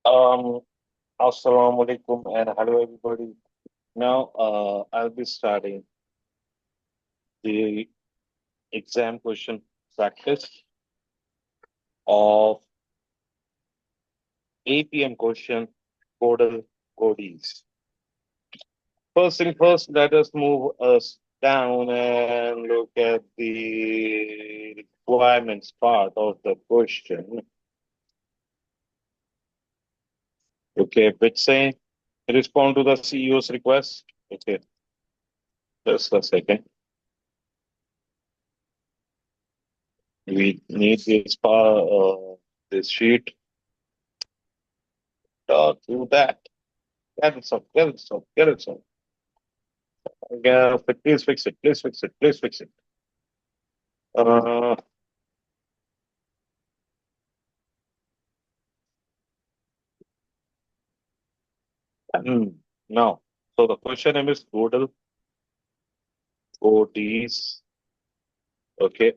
Um, Assalamu alaikum and hello everybody. Now, I'll be starting the exam question practice of APM question Codal Codies. First thing first, let us move us down and look at the requirements part of the question. Okay, which say respond to the CEO's request. Okay, just a second. We need this sheet to that. Get it some, get it some, get it some. Please fix it, please fix it, please fix it. Uh, hmm, now, so the question name is total OTs. Okay.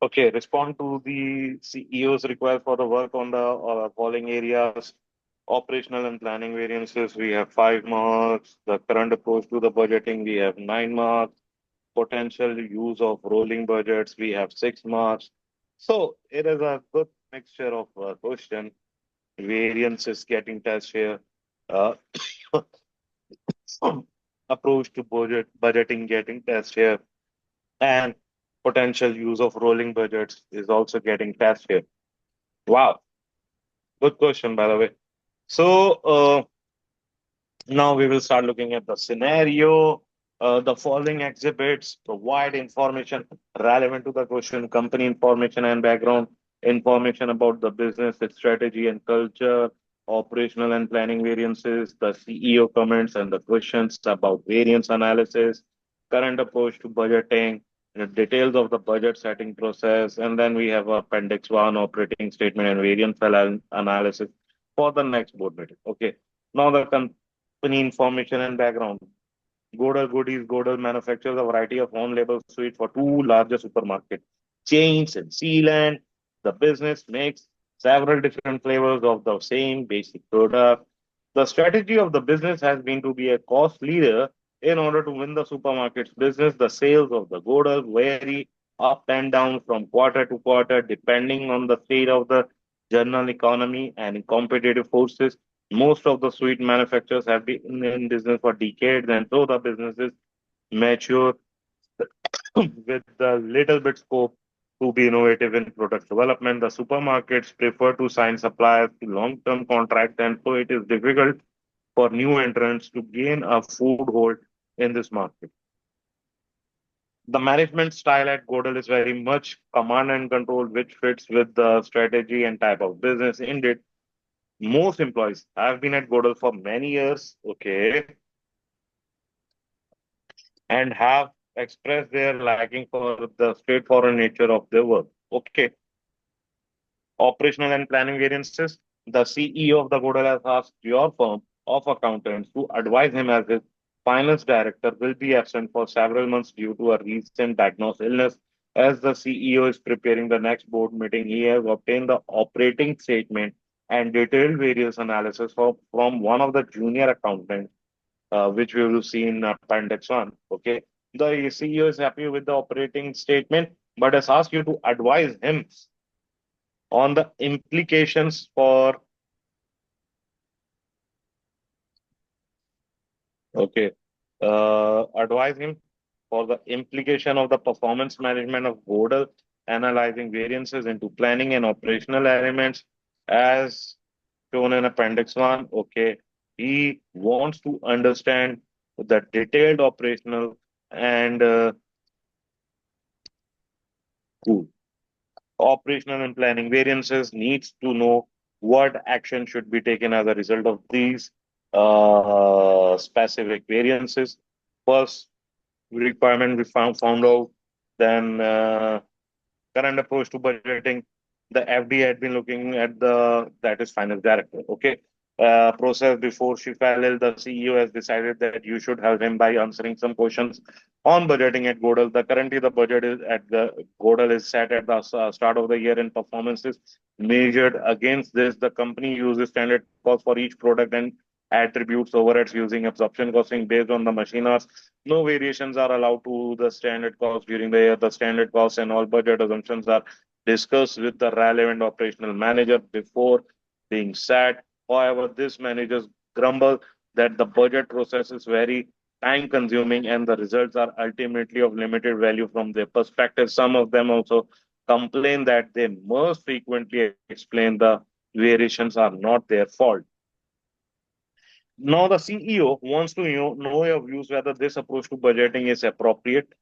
Okay, respond to the CEOs required for the work on the following areas. Operational and planning variances, we have 5 marks. The current approach to the budgeting, we have 9 marks. Potential use of rolling budgets, we have 6 marks. So it is a good mixture of question. Variance is getting touched here. Uh, approach to budgeting getting tested here, and potential use of rolling budgets is also getting tested here. Wow, good question by the way. So now we will start looking at the scenario. The following exhibits provide information relevant to the question, company information and background, information about the business, its strategy and culture, operational and planning variances, the CEO comments and the questions about variance analysis, current approach to budgeting, the details of the budget setting process, and then we have Appendix 1, operating statement and variance analysis for the next board meeting. Okay. Now the company information and background. Godal Goodies, Godal manufactures a variety of on-label sweets for two larger supermarket chains in Zealand. The business makes several different flavors of the same basic product. The strategy of the business has been to be a cost leader in order to win the supermarket's business. The sales of the Godal vary up and down from quarter to quarter depending on the state of the general economy and competitive forces. Most of the sweet manufacturers have been in business for decades, and so the businesses mature with a little bit scope to be innovative in product development. The supermarkets prefer to sign suppliers to long-term contracts, and so it is difficult for new entrants to gain a foothold in this market. The management style at Godel is very much command and control, which fits with the strategy and type of business. Indeed, most employees have been at Godel for many years, okay, and have expressed their liking for the straightforward nature of their work. Okay. Operational and planning variances. The CEO of the Godel has asked your firm of accountants to advise him as his finance director will be absent for several months due to a recent diagnosed illness. As the CEO is preparing the next board meeting, he has obtained the operating statement and detailed various analysis from one of the junior accountants, which we will see in Appendix 1. Okay. The CEO is happy with the operating statement, but has asked you to advise him on the implications for, okay, advise him for the implication of the performance management of Godel, analyzing variances into planning and operational elements as shown in Appendix 1. Okay. He wants to understand the detailed operational and cool. Operational and planning variances needs to know what action should be taken as a result of these specific variances. First requirement we found out, then current approach to budgeting. The FD had been looking at the that is finance director. Okay. Process before she fell ill, the CEO has decided that you should help him by answering some questions on budgeting at Godel. Currently the budget is at the Godel is set at the start of the year and performances measured against this. The company uses standard cost for each product and attributes overheads using absorption costing based on the machine hours. No variations are allowed to the standard cost during the year. The standard cost and all budget assumptions are discussed with the relevant operational manager before being set. However, this managers grumble that the budget process is very time consuming and the results are ultimately of limited value from their perspective. Some of them also complain that they must frequently explain the variations are not their fault. Now, the CEO wants to know your views whether this approach to budgeting is appropriate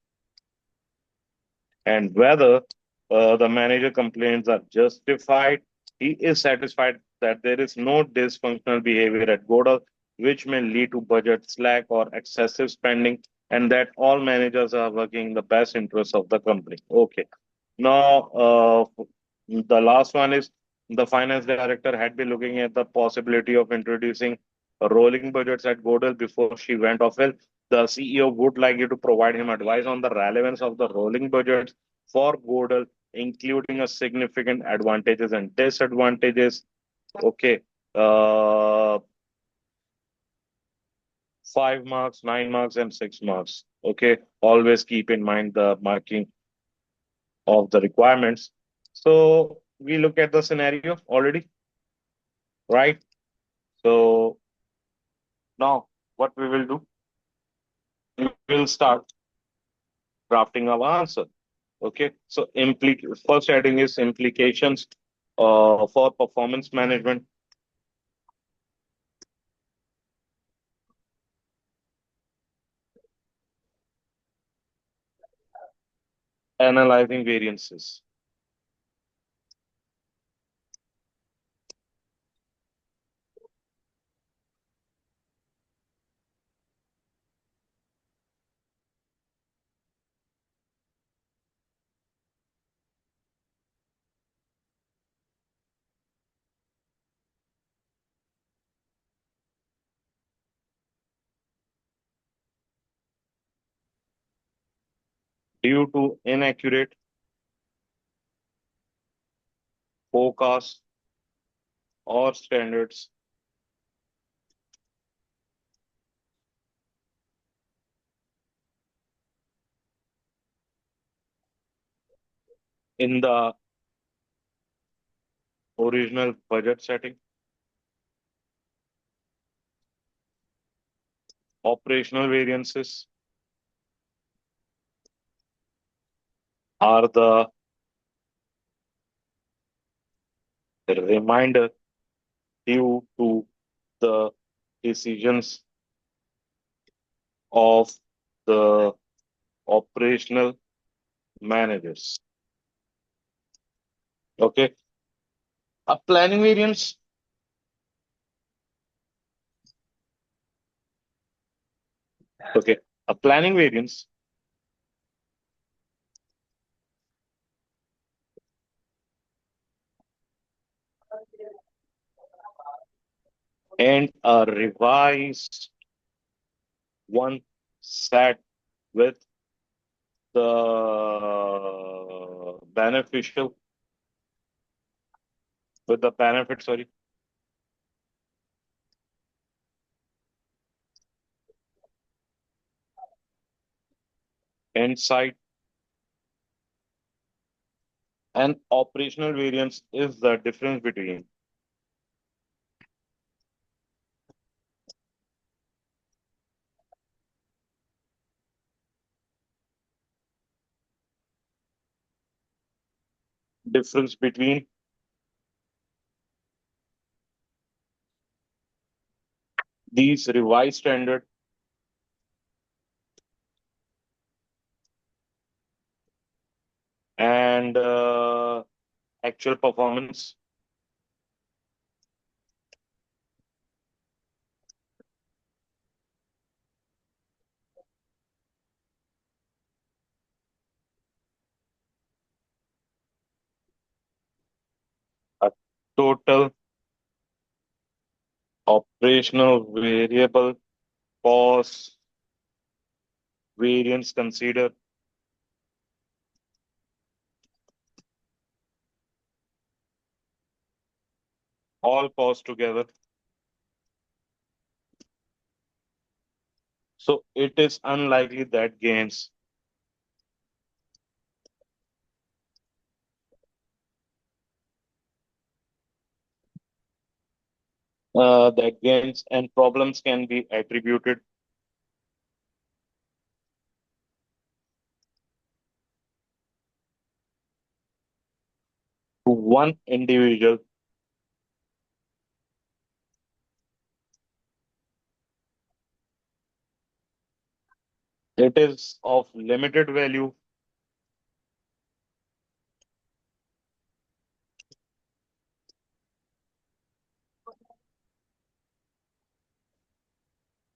and whether the manager complaints are justified. He is satisfied that there is no dysfunctional behavior at Godal, which may lead to budget slack or excessive spending, and that all managers are working in the best interest of the company. Okay. Now, the last one is the finance director had been looking at the possibility of introducing rolling budgets at Godel before she went off ill. The CEO would like you to provide him advice on the relevance of the rolling budgets for Godel, including a significant advantages and disadvantages. Okay. Uh, 5 marks, 9 marks, and 6 marks. Okay. Always keep in mind the marking of the requirements. So we look at the scenario already, right? So now what we will do, we will start drafting our answer. Okay. So first heading is implications for performance management, analyzing variances. Due to inaccurate forecasts or standards in the original budget setting, operational variances are the reminder due to the decisions of the operational managers. Okay. A planning variance, okay. A planning variance and a revised one set with the beneficial, with the benefit, sorry, insight and operational variance is the difference between these revised standard and actual performance Total operational variable cost variance consider all costs together. So it is unlikely that gains and problems can be attributed to one individual. It is of limited value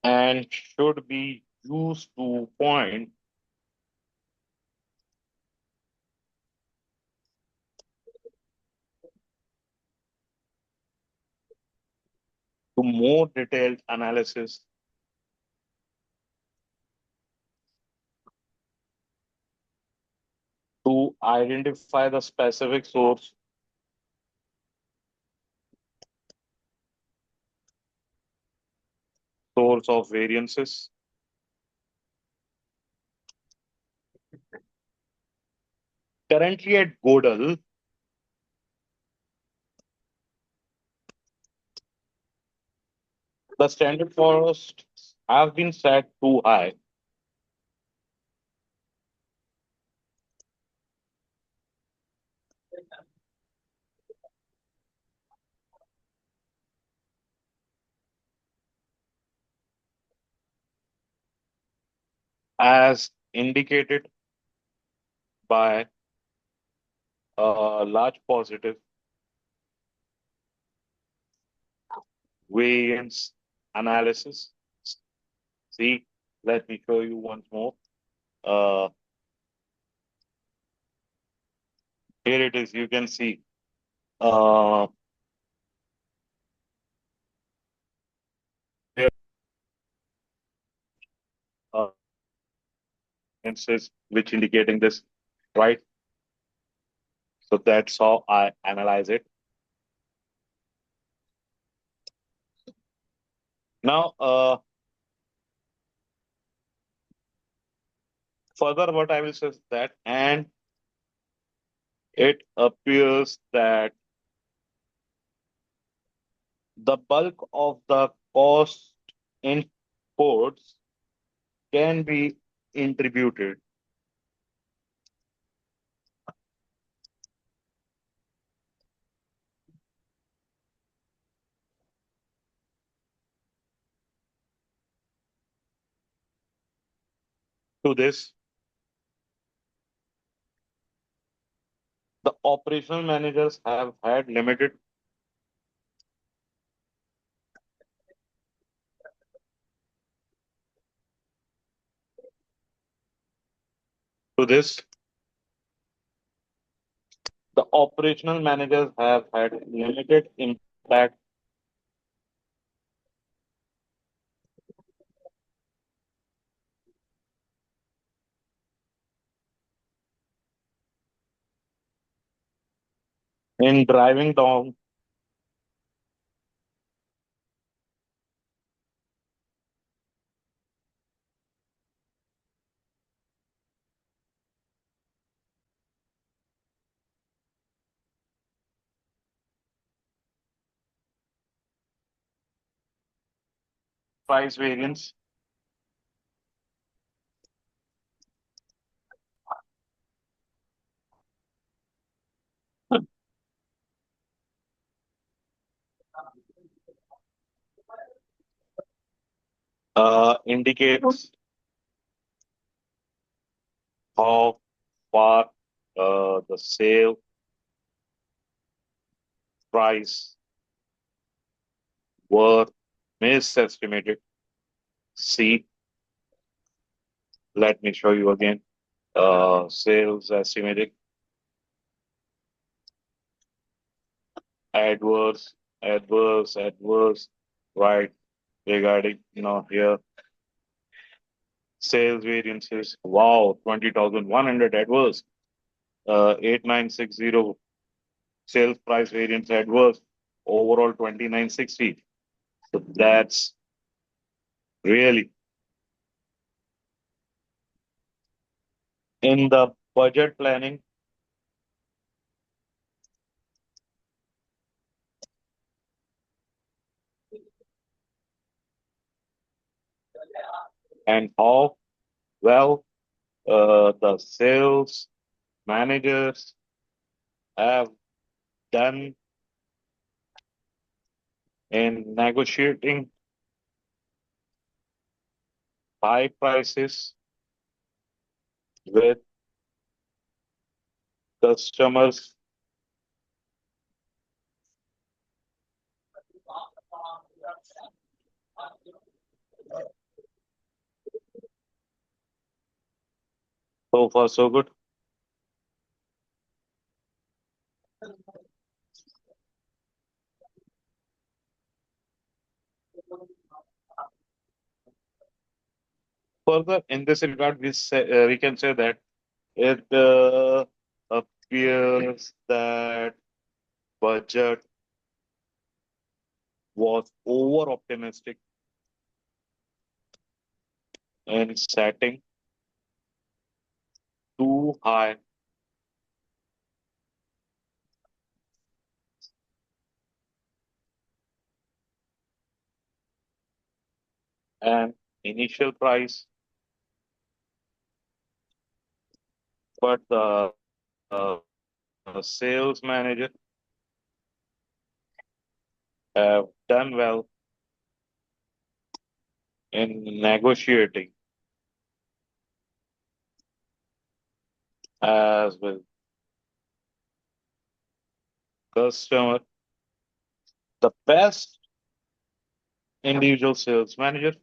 and should be used to point to more detailed analysis to identify the specific source of variances. Currently at Godel, the standard costs have been set too high as indicated by a large positive variance analysis. See, let me show you once more. Uh, Here it is. You can see uh, here uh, variances which indicating this, right? So that's how I analyze it. Now, further, what I will say is that, and it appears that the bulk of the cost inputs can be attributed to this. The operational managers have had limited to this. The operational managers have had limited impact in driving down price variance. Indicates how far the sale price were misestimated. See, let me show you again. Sales estimated adverse, adverse, right? Regarding, here sales variances. Wow, 20,100 adverse. 8960 sales price variance adverse. Overall 2960. So that's really in the budget planning and how well the sales managers have done in negotiating high prices with customers. So far, so good. Further, in this regard, we can say that it appears that budget was over optimistic in setting too high an initial price, but the uh, sales manager have done well in negotiating as with customer. The best individual sales manager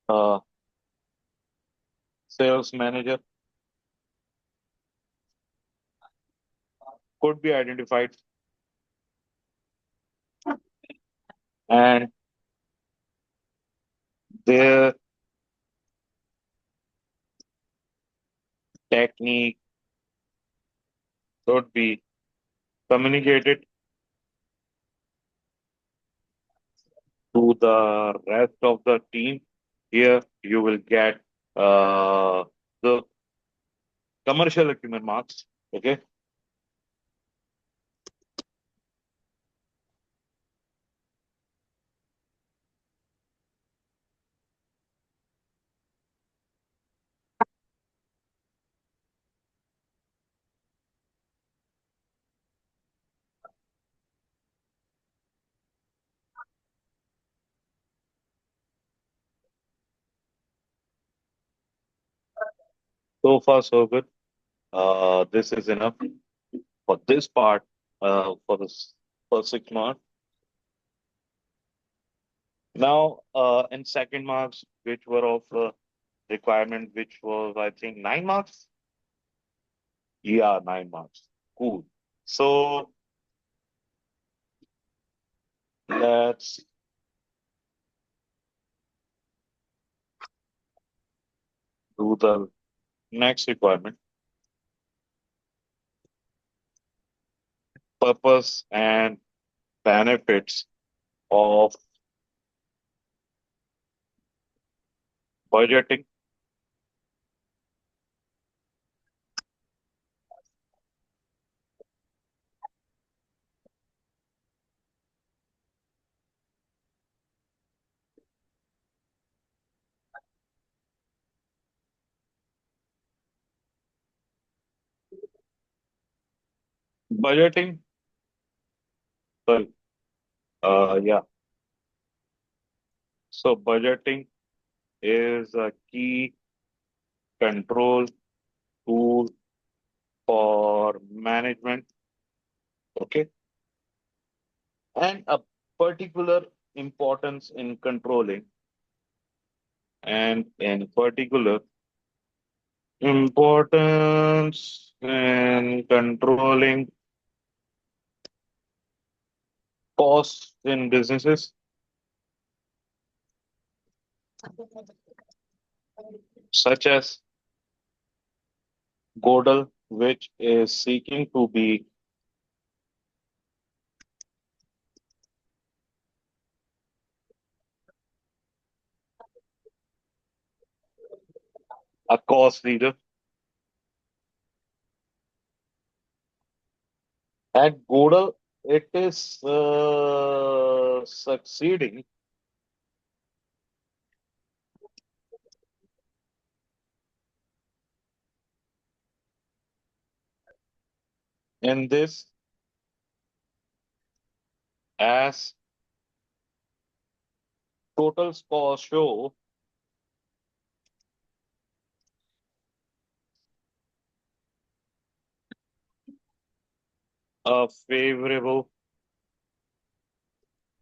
uh, sales manager could be identified and their technique should be communicated to the rest of the team. Here you will get the commercial acumen marks. Okay. So far, so good. This is enough for this part for this first 6 months. Now, in second marks, which were of requirement, which was, I think, 9 marks. Yeah, 9 marks. Cool. So let's do the next requirement. Purpose and benefits of budgeting. Budgeting, sorry, yeah. So budgeting is a key control tool for management. Okay. and a particular importance in controlling and in particular importance in controlling costs in businesses such as Godel, which is seeking to be a cost leader. At Godel, it is succeeding in this as total scores show a favorable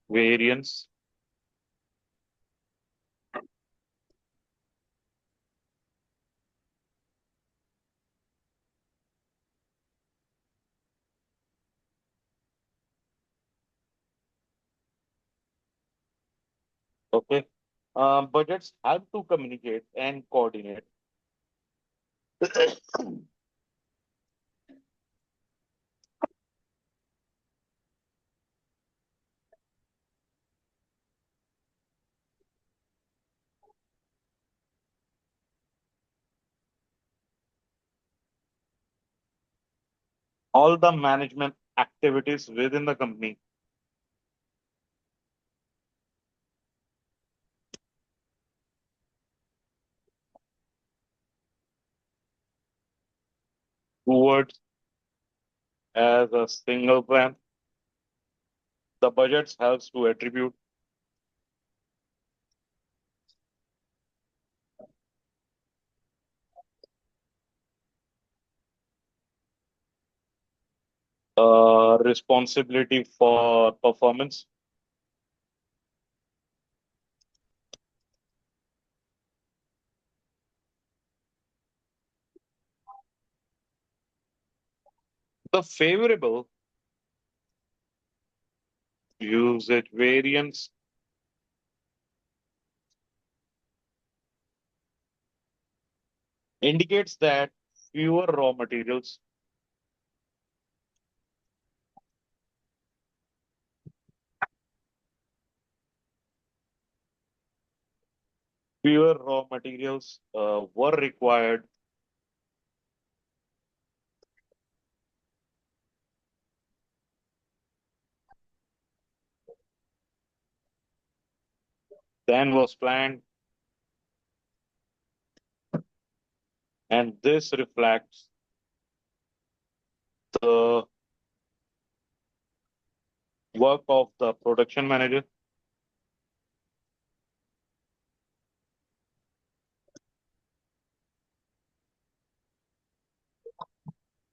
variance. Okay. Budgets have to communicate and coordinate. All the management activities within the company towards as a single plan. The budgets helps to attribute responsibility for performance. The favorable usage variance indicates that fewer raw materials, were required than was planned, and this reflects the work of the production manager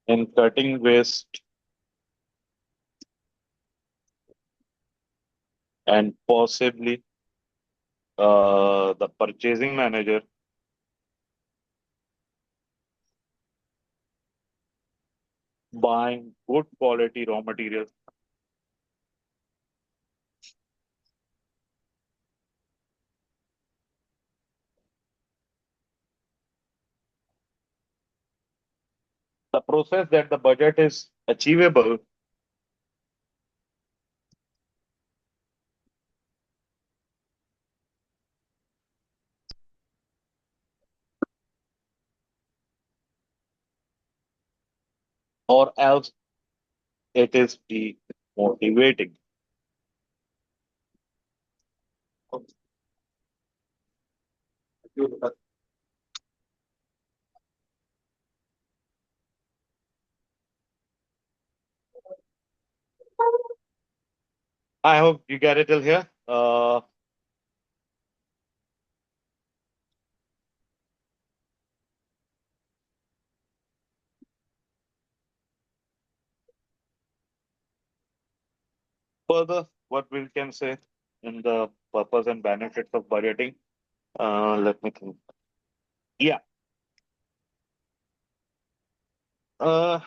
in cutting waste and possibly the purchasing manager buying good quality raw materials. The process that the budget is achievable or else it is demotivating. I hope you get it till here. Further, what we can say in the purpose and benefits of budgeting. Let me think. Yeah. Uh,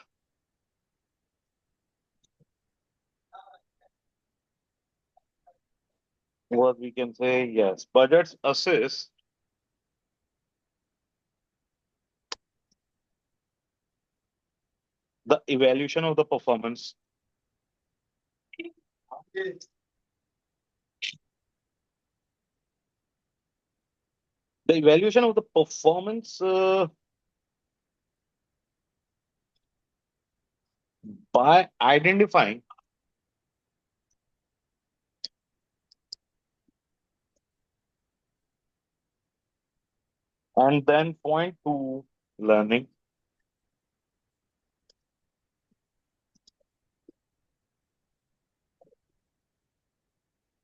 what we can say, yes, budgets assist the evaluation of the performance. The evaluation of the performance by identifying and then point to learning.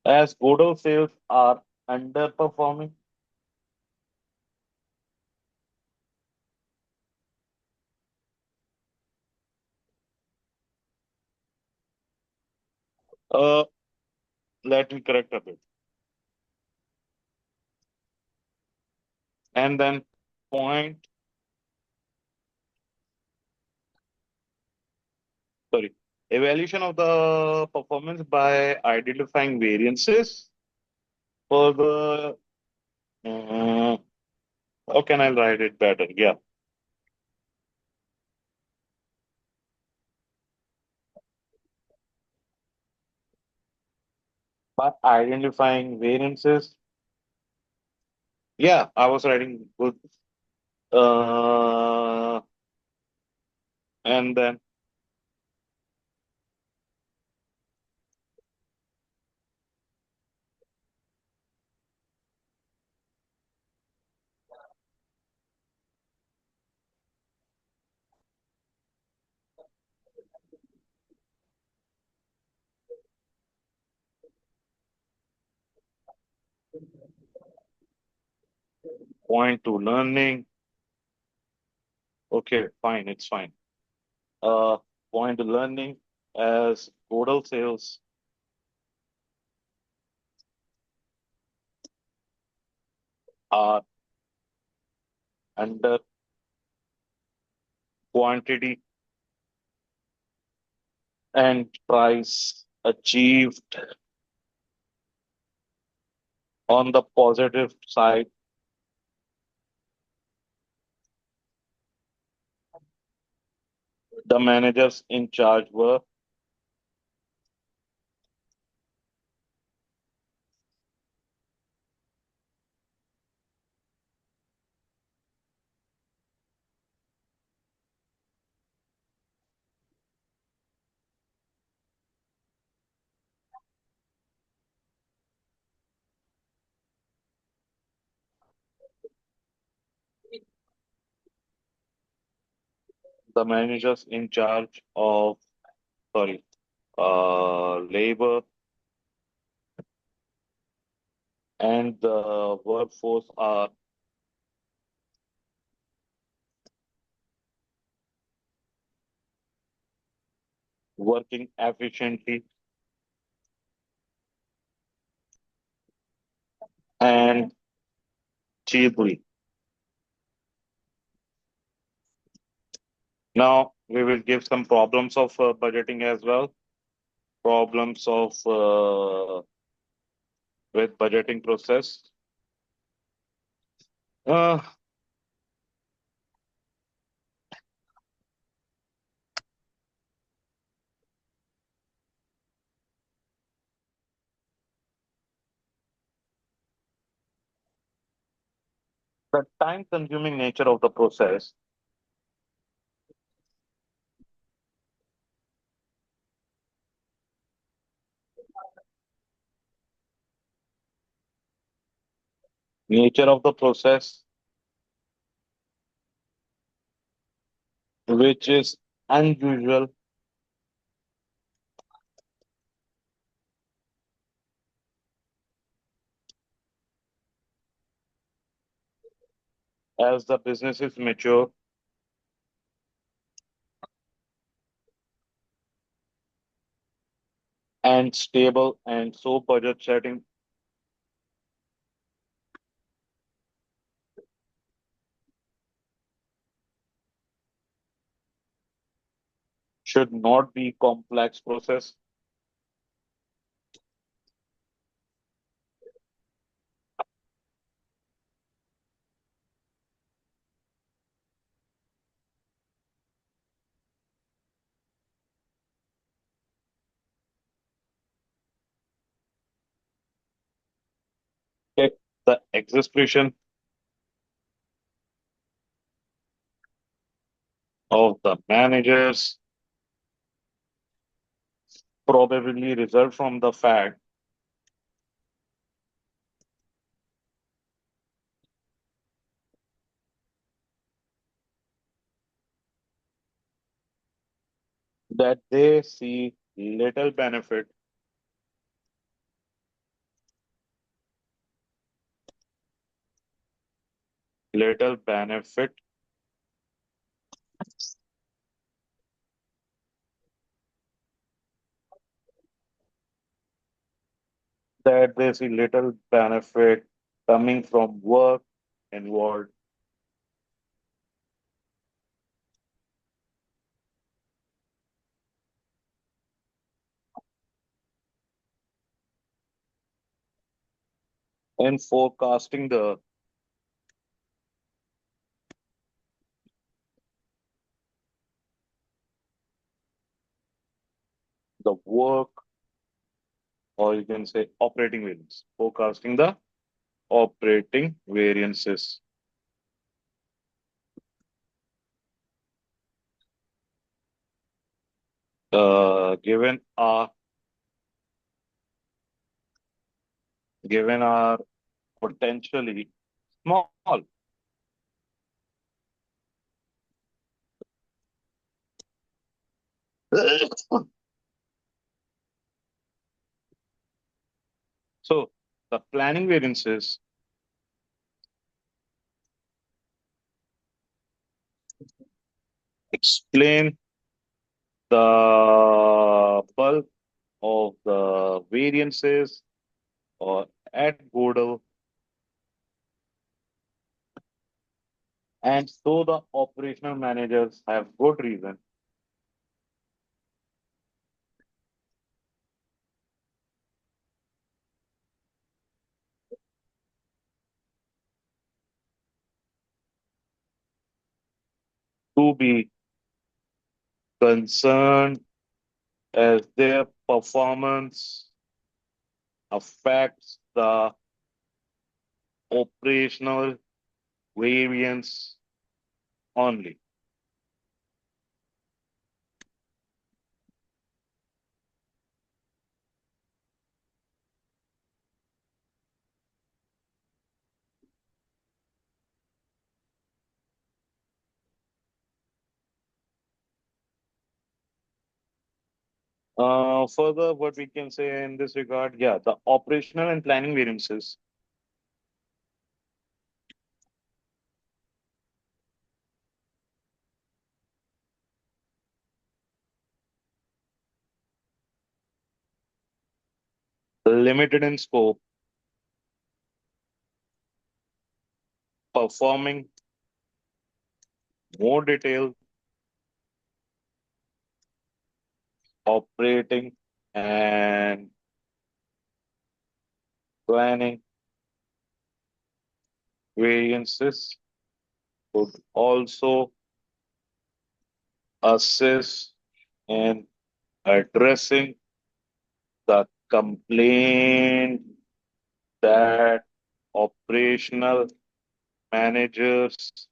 As Godel sales are underperforming, uh, let me correct a bit. And then point, sorry, evaluation of the performance by identifying variances for the, uh, how can I write it better? Yeah, by identifying variances. Yeah, I was writing good. Uh, and then point to learning. Okay, fine, it's fine. Uh, point to learning as total sales are under quantity and price achieved on the positive side. The managers in charge were the managers in charge of, sorry, labor and the workforce are working efficiently and cheaply. Now we will give some problems of budgeting as well. Problems of with budgeting process. Uh, the time consuming nature of the process, nature of the process, which is unusual as the business is mature, and stable. And so budget setting should not be complex process. Okay. The execution of the managers probably result from the fact that they see little benefit, that they see little benefit coming from work involved in forecasting the work, or you can say operating variance, forecasting the operating variances. Given our potentially small. So the planning variances explain the bulk of the variances or at Godel, and so the operational managers have good reason to be concerned as their performance affects the operational variance only. Further, what we can say in this regard, yeah, the operational and planning variances limited in scope, performing more detailed operating and planning variances could also assist in addressing the complaint that operational managers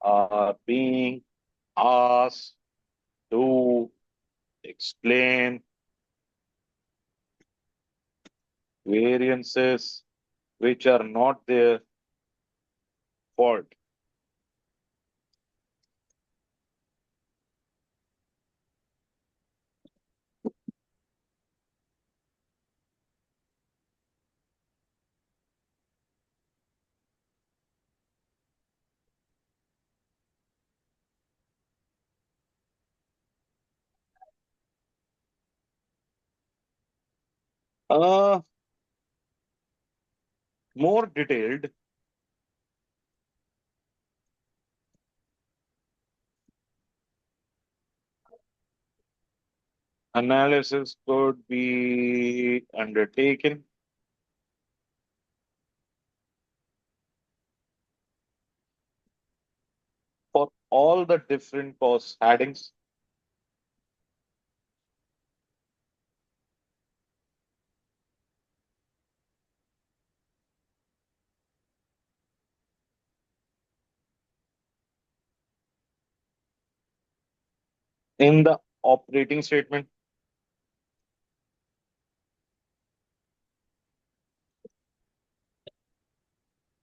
are being asked to explain variances which are not their fault. Uh, More detailed analysis could be undertaken for all the different cost headings in the operating statement,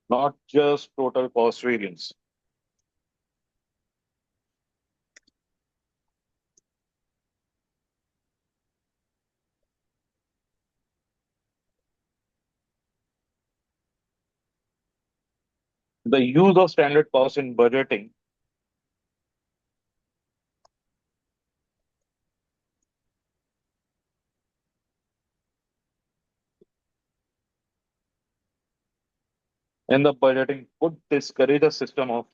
not just total cost variance. The use of standard cost in budgeting could discourage a system of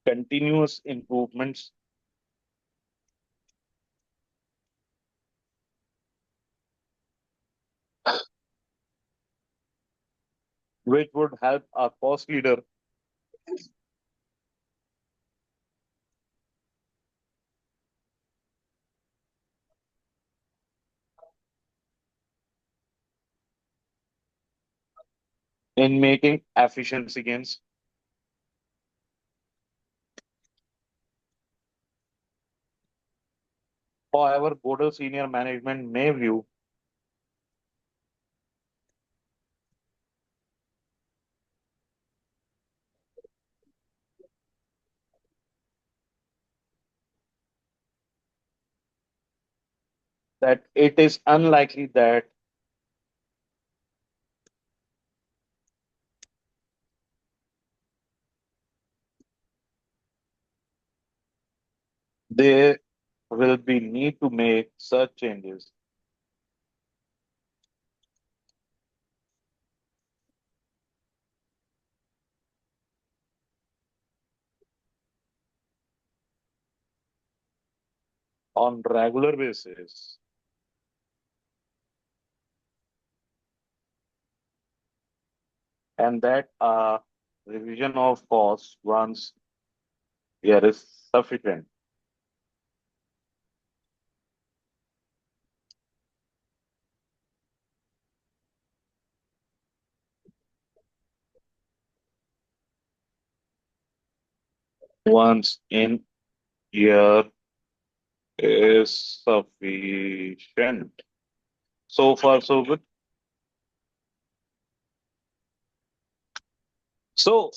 continuous improvements, which would help a cost leader in making efficiency gains. However, Godel senior management may view that it is unlikely that there will be need to make such changes on regular basis, and that revision of costs once year is sufficient. Once in year is sufficient. So far, so good. So,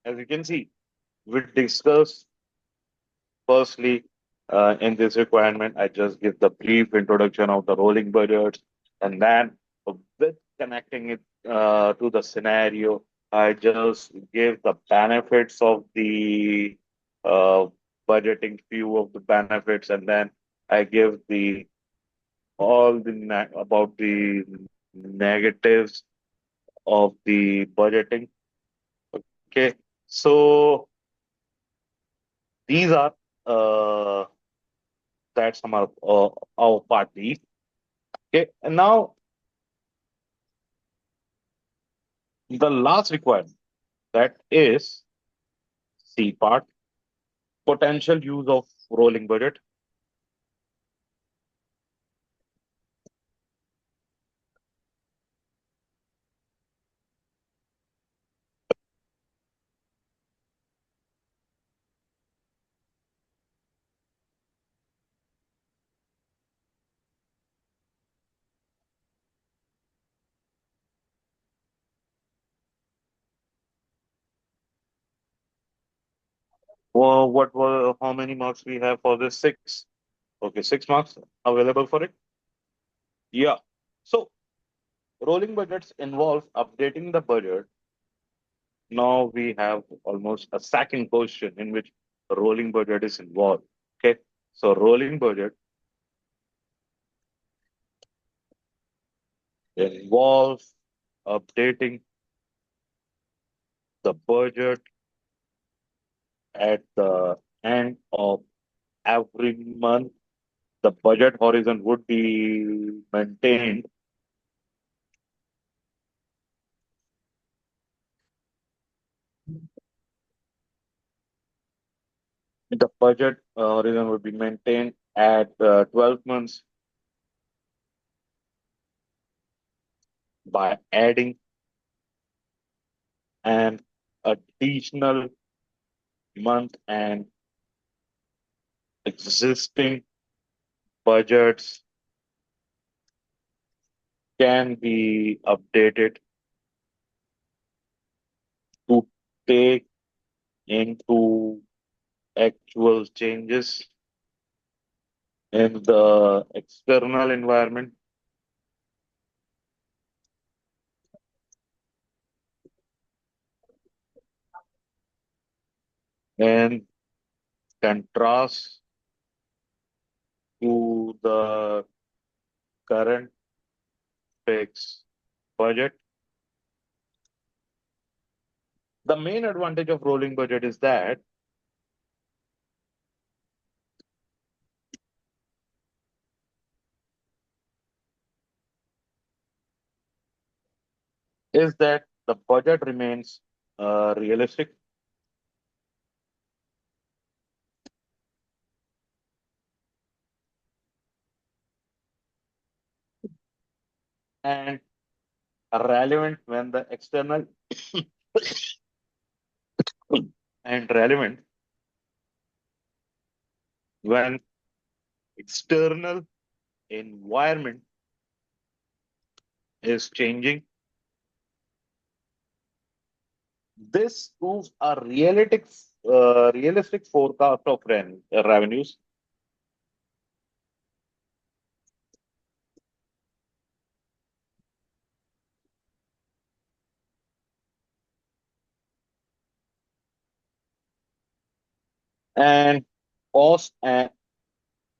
as you can see, we discussed firstly in this requirement. I just give the brief introduction of the rolling budgets, and then with connecting it to the scenario, I just give the benefits of the uh, budgeting, few of the benefits, and then I give the all the about the negatives of the budgeting. Okay, so these are uh, that's our part B. Okay, and now the last requirement, that is C part, potential use of rolling budget. Well, what were how many marks we have for this? Six. Okay, 6 marks available for it. Yeah. So rolling budgets involve updating the budget Now we have almost a second question in which rolling budget is involved. Okay. So rolling budget involves updating the budget at the end of every month. The budget horizon would be maintained. The budget horizon would be maintained at 12 months by adding an additional month and existing budgets can be updated to take into actual changes in the external environment. And contrast to the current fixed budget. The main advantage of rolling budget is that the budget remains realistic and relevant when the external and relevant when external environment is changing. This proves a realistic forecast of revenues and cost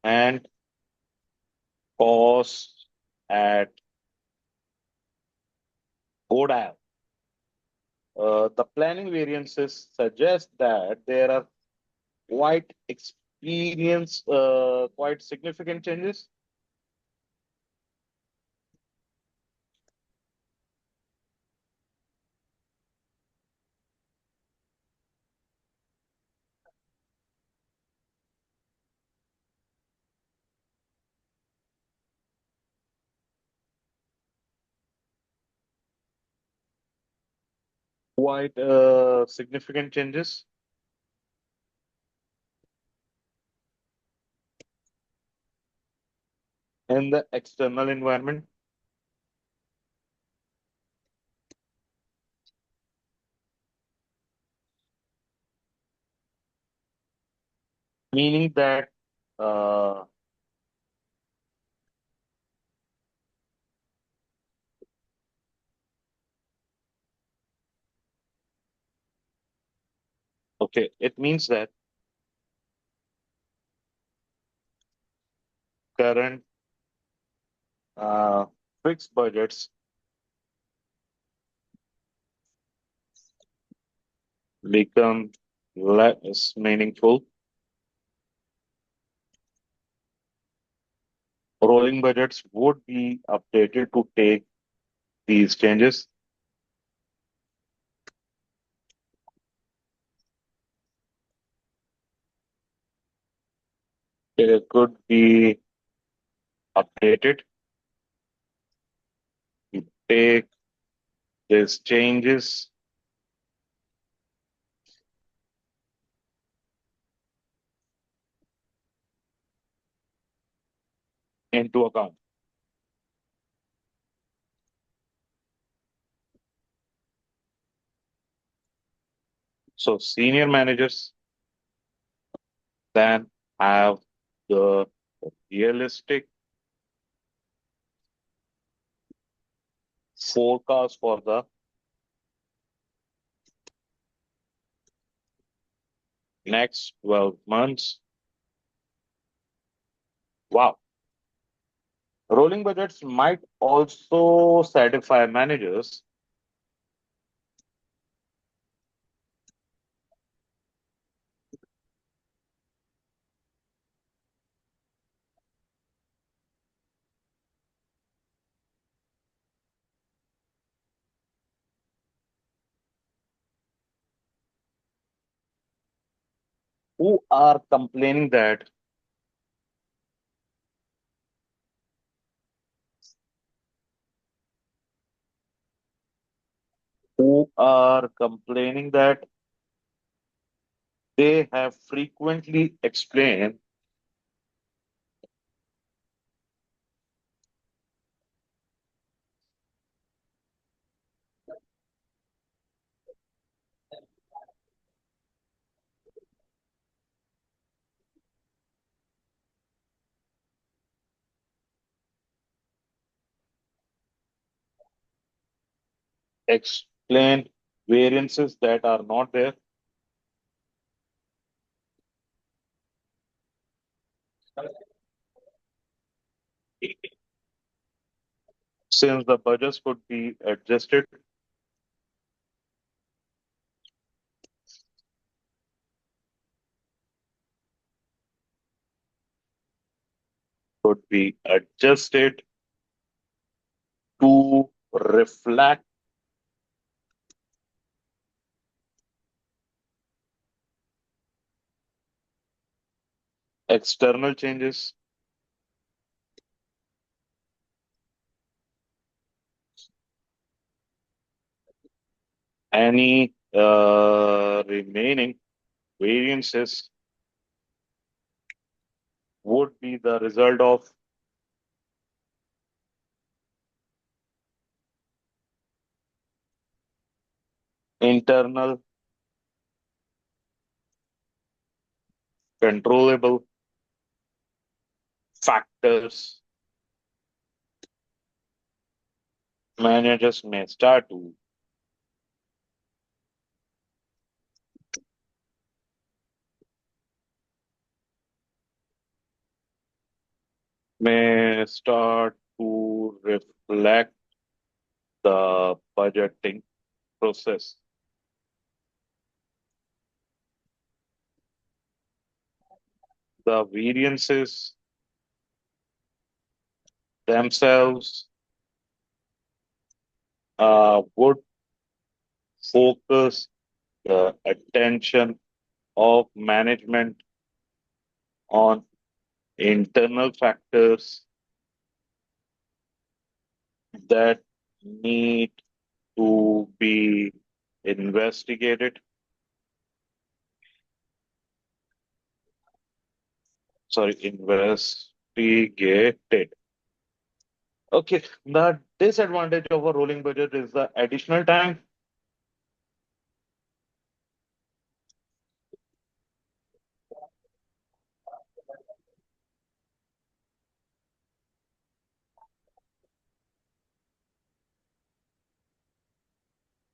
and costs at ODAL. The planning variances suggest that there are quite significant changes. Quite significant changes in the external environment, meaning that uh, okay, it means that current uh, fixed budgets become less meaningful. Rolling budgets would be updated to take these changes. It could be updated to take these changes into account. So senior managers then have the realistic forecast for the next 12 months. Wow. Rolling budgets might also satisfy managers who are complaining that they have frequently explained explain variances that are not there since the budgets could be adjusted, could be adjusted to reflect external changes, any remaining variances would be the result of internal controllable factors. Managers may start to reflect the budgeting process. The variances themselves would focus the attention of management on internal factors that need to be investigated. Sorry, investigated. Okay, the disadvantage of a rolling budget is the additional time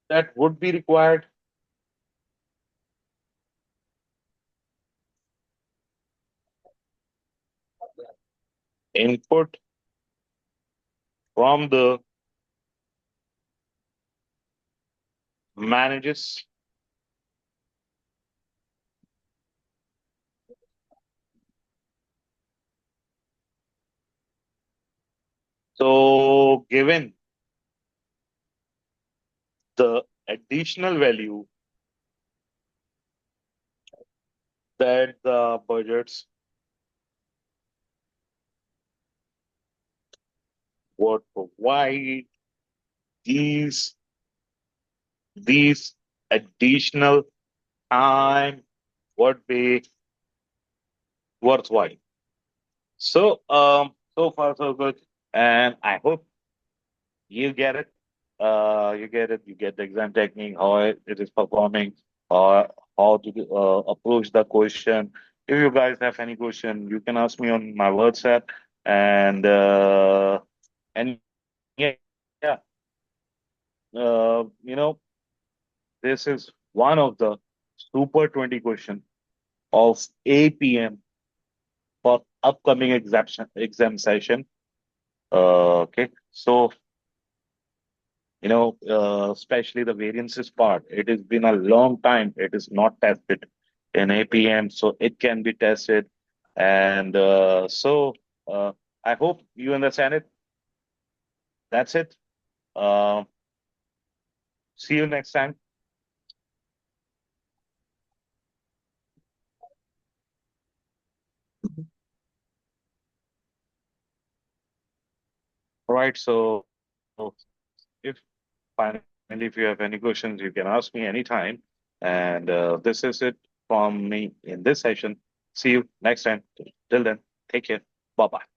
that would be required, input from the managers. So, given the additional value that the budgets would provide, these these additional time would be worthwhile. So, so far so good, and I hope you get it. You get it. You get the exam technique, how it is performing, or how to approach the question. If you guys have any question, you can ask me on my WhatsApp, and and yeah, yeah, you know, this is one of the super 20 question. of 8 p.m. for upcoming exam session. Okay, so especially the variances part. It has been a long time. It is not tested in APM, so it can be tested. And uh, I hope you understand it. That's it. Uh, See you next time. All right. So if finally, if you have any questions, you can ask me anytime. And this is it from me in this session. See you next time. Till then, take care. Bye bye.